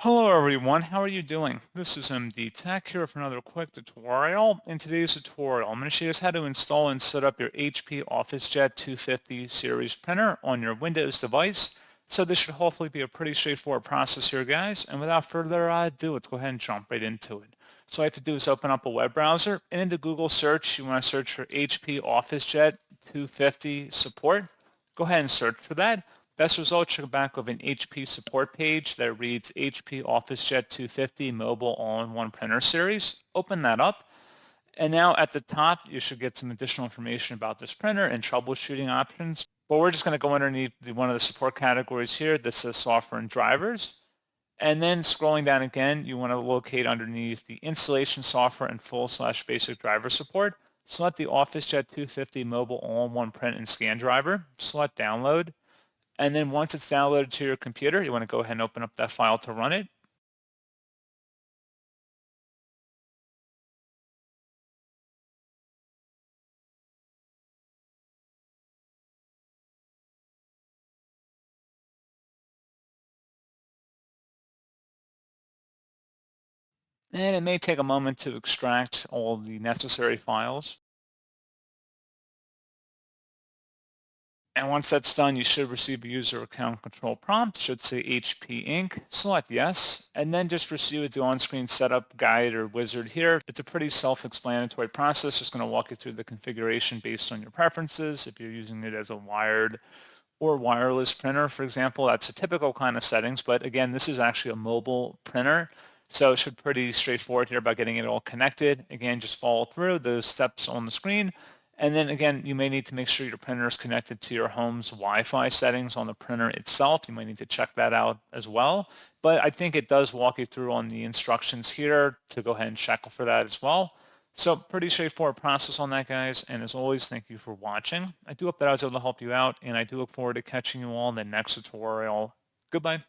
Hello everyone, how are you doing? This is MD Tech here for another quick tutorial. In today's tutorial, I'm going to show you guys how to install and set up your HP OfficeJet 250 series printer on your Windows device. So this should hopefully be a pretty straightforward process here, guys. And without further ado, let's go ahead and jump right into it. So all you have to do is open up a web browser, and into Google search, you want to search for HP OfficeJet 250 support. Go ahead and search for that. Best results should come back with an HP support page that reads HP OfficeJet 250 Mobile All-in-One Printer Series. Open that up. And now at the top, you should get some additional information about this printer and troubleshooting options. But we're just going to go underneath one of the support categories here that says software and drivers. And then scrolling down again, you want to locate underneath the installation software and full/basic driver support. Select the OfficeJet 250 Mobile All-in-One Print and Scan driver. Select download. And then once it's downloaded to your computer, you want to go ahead and open up that file to run it. And it may take a moment to extract all the necessary files. And once that's done, you should receive a user account control prompt. It should say HP Inc. Select yes, and then just proceed with the on-screen setup guide or wizard here. It's a pretty self-explanatory process. Just going to walk you through the configuration based on your preferences. If you're using it as a wired or wireless printer, for example, that's a typical kind of settings. But again, this is actually a mobile printer. So it should be pretty straightforward here about getting it all connected. Again, just follow through those steps on the screen. And then again, you may need to make sure your printer is connected to your home's Wi-Fi settings on the printer itself. You might need to check that out as well. But I think it does walk you through on the instructions here to go ahead and check for that as well. So pretty straightforward process on that, guys. And as always, thank you for watching. I do hope that I was able to help you out, and I do look forward to catching you all in the next tutorial. Goodbye.